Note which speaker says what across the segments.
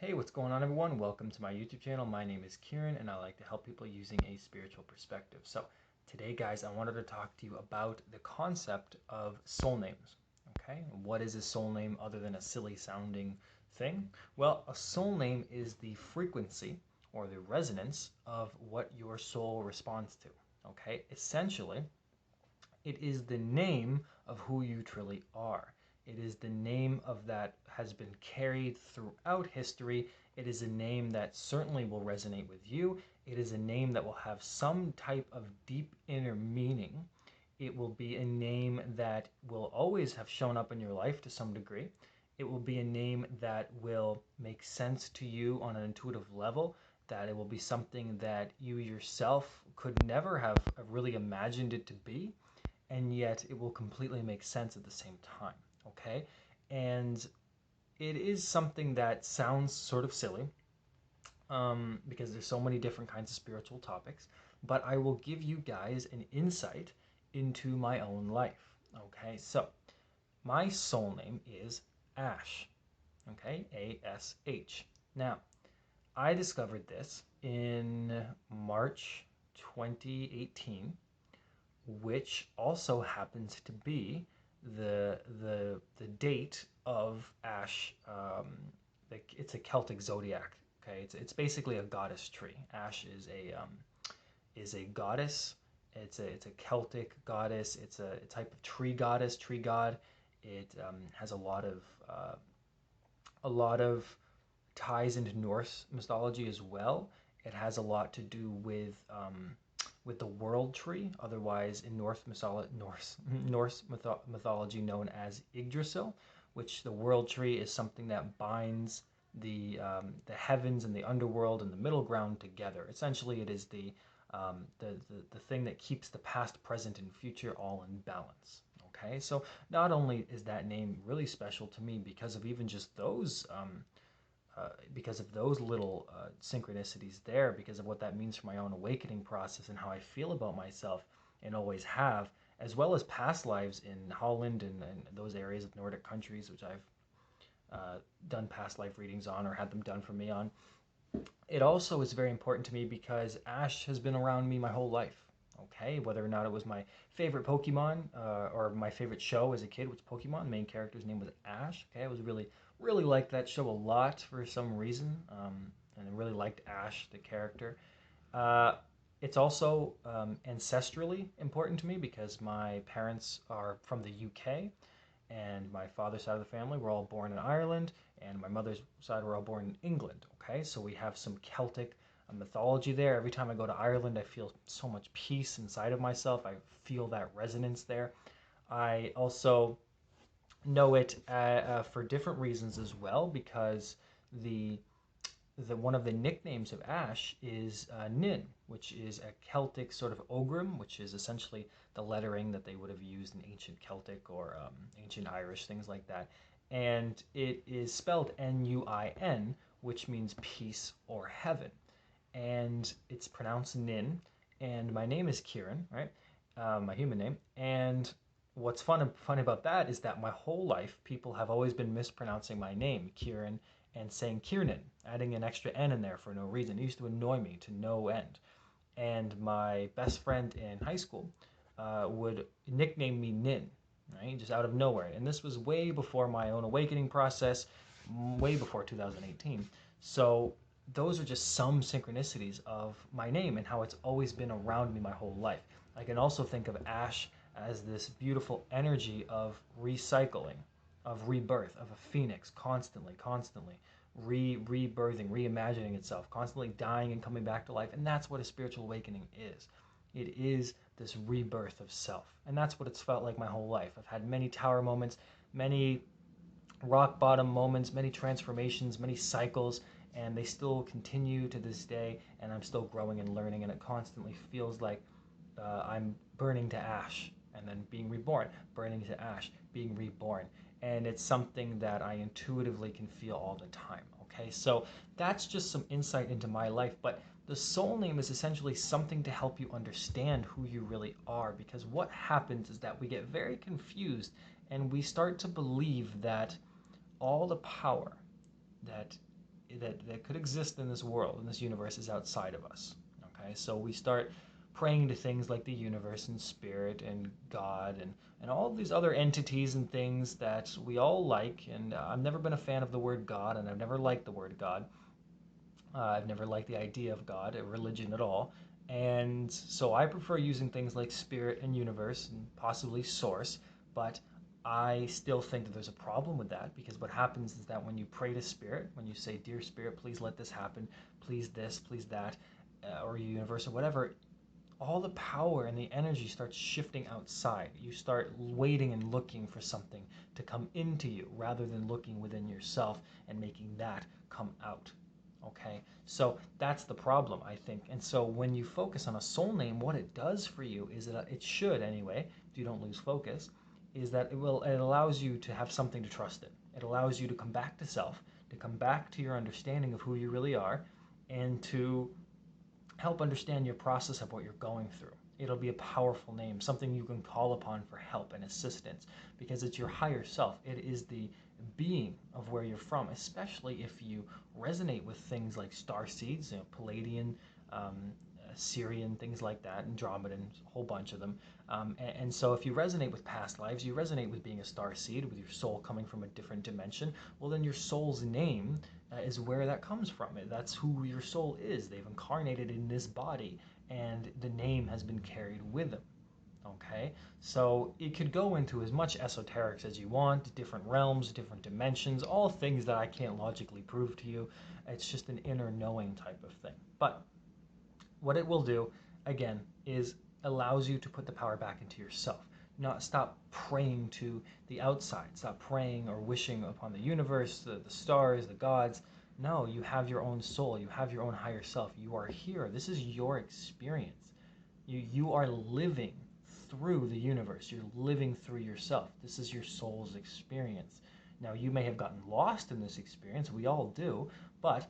Speaker 1: Hey, what's going on, everyone? Welcome to my YouTube channel. My name is Kieran, and I like to help people using a spiritual perspective. So, today, guys, I wanted to talk to you about the concept of soul names. Okay, what is a soul name other than a silly sounding thing? Well, a soul name is the frequency or the resonance of what your soul responds to. Okay, essentially, it is the name of who you truly are. It is the name of that has been carried throughout history. It is a name that certainly will resonate with you. It is a name that will have some type of deep inner meaning. It will be a name that will always have shown up in your life to some degree. It will be a name that will make sense to you on an intuitive level, that it will be something that you yourself could never have really imagined it to be, and yet it will completely make sense at the same time. Okay, and it is something that sounds sort of silly, because there's so many different kinds of spiritual topics, but I will give you guys an insight into my own life. Okay, so my soul name is Ash. Okay, ASH. Now, I discovered this in March 2018, which also happens to be the date of Ash. It's a Celtic zodiac. Okay, it's basically a goddess tree. Ash is a goddess. It's a Celtic goddess. It's a type of tree goddess, tree god. It has a lot of ties into Norse mythology as well. It has a lot to do with the world tree, otherwise in Norse mythology known as Yggdrasil, which the world tree is something that binds the heavens and the underworld and the middle ground together. Essentially, it is the thing that keeps the past, present, and future all in balance. Okay, so not only is that name really special to me because of even just because of those little synchronicities there, because of what that means for my own awakening process and how I feel about myself and always have, as well as past lives in Holland and those areas of Nordic countries, which I've done past life readings on or had them done for me on. It also is very important to me because Ash has been around me my whole life. Okay, whether or not it was my favorite Pokemon or my favorite show as a kid, which Pokemon, the main character's name was Ash. Okay, I was really liked that show a lot for some reason, and I really liked Ash, the character. Uh, it's also ancestrally important to me because my parents are from the UK, and my father's side of the family were all born in Ireland, and my mother's side were all born in England. Okay, so we have some Celtic mythology there. Every time I go to Ireland, I feel so much peace inside of myself. I feel that resonance there. I also know it for different reasons as well, because the one of the nicknames of Ash is Nin, which is a Celtic sort of ogrim, which is essentially the lettering that they would have used in ancient Celtic or ancient Irish, things like that. And it is spelled Nuin, which means peace or heaven. And it's pronounced Nin. And my name is Kieran, right? My human name. And what's funny about that is that my whole life, people have always been mispronouncing my name, Kieran, and saying Kiernan, adding an extra N in there for no reason. It used to annoy me to no end. And my best friend in high school would nickname me Nin, right? Just out of nowhere. And this was way before my own awakening process, way before 2018. So those are just some synchronicities of my name and how it's always been around me my whole life. I can also think of Ash as this beautiful energy of recycling, of rebirth, of a phoenix, constantly rebirthing, reimagining itself, constantly dying and coming back to life. And that's what a spiritual awakening is. It is this rebirth of self. And that's what it's felt like my whole life. I've had many tower moments, many rock bottom moments, many transformations, many cycles, and they still continue to this day. And I'm still growing and learning, and it constantly feels like I'm burning to ash and then being reborn, burning to ash, being reborn. And it's something that I intuitively can feel all the time. Okay, so that's just some insight into my life. But the soul name is essentially something to help you understand who you really are, because what happens is that we get very confused and we start to believe that all the power that that could exist in this world, in this universe, is outside of us. Okay, so we start praying to things like the universe and spirit and God and all of these other entities and things that we all like. And I've never been a fan of the word God, and I've never liked the word God. I've never liked the idea of God, a religion at all. And so I prefer using things like spirit and universe and possibly source. But I still think that there's a problem with that, because what happens is that when you pray to spirit, when you say, "Dear spirit, please let this happen, please this, please that," or universe or whatever, all the power and the energy starts shifting outside. You start waiting and looking for something to come into you rather than looking within yourself and making that come out. Okay, so that's the problem, I think. And so when you focus on a soul name, what it does for you is that it should, anyway, if you don't lose focus, is that it allows you to have something to trust in. It allows you to come back to self, to come back to your understanding of who you really are, and to help understand your process of what you're going through. It'll be a powerful name, something you can call upon for help and assistance, because it's your higher self. It is the being of where you're from, especially if you resonate with things like star seeds, Palladian, Syrian, things like that, Andromedan, a whole bunch of them. And so if you resonate with past lives, you resonate with being a star seed, with your soul coming from a different dimension, well, then your soul's name is where that comes from. That's who your soul is. They've incarnated in this body, and the name has been carried with them. Okay, so it could go into as much esoterics as you want, different realms, different dimensions, all things that I can't logically prove to you. It's just an inner knowing type of thing. But what it will do, again, is allows you to put the power back into yourself. Not stop praying to the outside, stop praying or wishing upon the universe, the stars, the gods. No, you have your own soul, you have your own higher self. You are here. This is your experience. You are living through the universe. You're living through yourself. This is your soul's experience. Now, you may have gotten lost in this experience. We all do. But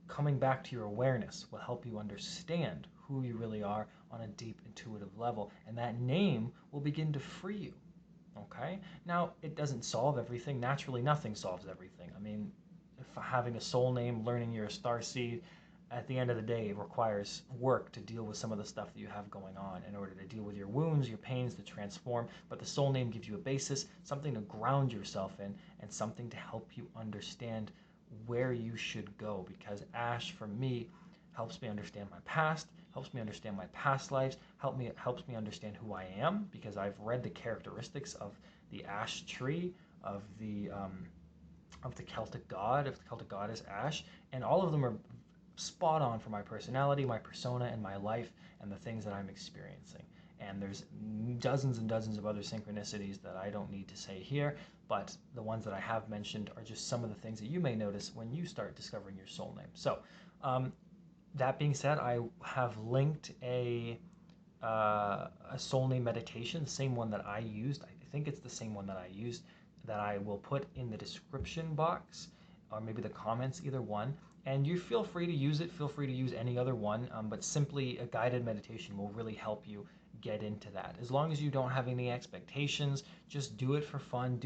Speaker 1: coming back to your awareness will help you understand who you really are on a deep intuitive level, and that name will begin to free you. Okay, now it doesn't solve everything. Naturally, nothing solves everything. I mean, if having a soul name, learning you're a star seed, at the end of the day, it requires work to deal with some of the stuff that you have going on in order to deal with your wounds, your pains, to transform. But the soul name gives you a basis, something to ground yourself in, and something to help you understand where you should go. Because Ash, for me, helps me understand my past, helps me understand my past lives, helps me understand who I am, because I've read the characteristics of the Ash tree, of the Celtic god, of the Celtic goddess Ash, and all of them are spot on for my personality, my persona, and my life, and the things that I'm experiencing. And there's dozens and dozens of other synchronicities that I don't need to say here, but the ones that I have mentioned are just some of the things that you may notice when you start discovering your soul name. So, that being said, I have linked a soul name meditation, the same one that I used. I think it's the same one that I used, that I will put in the description box, or maybe the comments, either one. And you feel free to use it. Feel free to use any other one, but simply a guided meditation will really help you get into that. As long as you don't have any expectations, just do it for fun.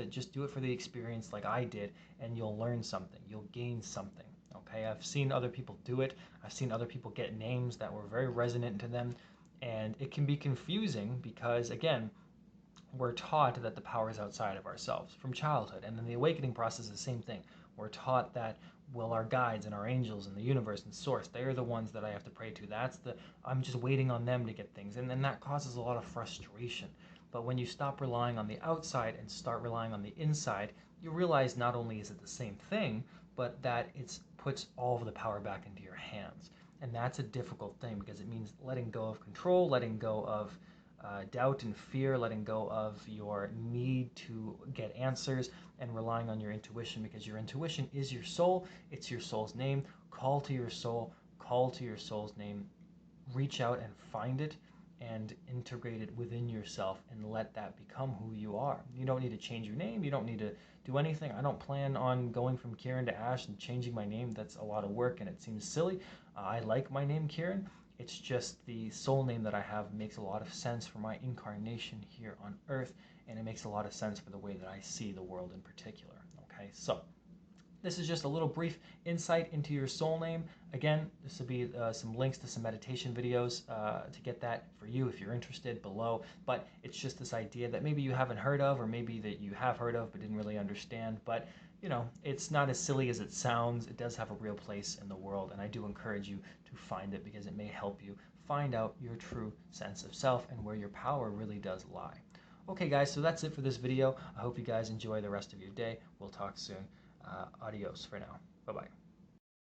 Speaker 1: Just do it for the experience, like I did, and you'll learn something. You'll gain something. Okay, I've seen other people do it. I've seen other people get names that were very resonant to them, and it can be confusing because, again, we're taught that the power is outside of ourselves from childhood. And then the awakening process is the same thing. We're taught that, well, our guides and our angels and the universe and source, they're the ones that I have to pray to. I'm just waiting on them to get things. And then that causes a lot of frustration. But when you stop relying on the outside and start relying on the inside, you realize not only is it the same thing, but that it puts all of the power back into your hands. And that's a difficult thing, because it means letting go of control, letting go of doubt and fear, letting go of your need to get answers, and relying on your intuition, because your intuition is your soul. It's your soul's name. Call to your soul, call to your soul's name, reach out and find it and integrate it within yourself, and let that become who you are. You don't need to change your name. You don't need to do anything. I don't plan on going from Kieran to Ash and changing my name. That's a lot of work and it seems silly. I like my name, Kieran. It's just the soul name that I have makes a lot of sense for my incarnation here on Earth, and it makes a lot of sense for the way that I see the world in particular. Okay, so This is just a little brief insight into your soul name. Again, this will be some links to some meditation videos to get that for you if you're interested below. But it's just this idea that maybe you haven't heard of, or maybe that you have heard of but didn't really understand. But you know, it's not as silly as it sounds. It does have a real place in the world, and I do encourage you to find it because it may help you find out your true sense of self and where your power really does lie. Okay, guys, so that's it for this video. I hope you guys enjoy the rest of your day. We'll talk soon. Adios for now. Bye-bye.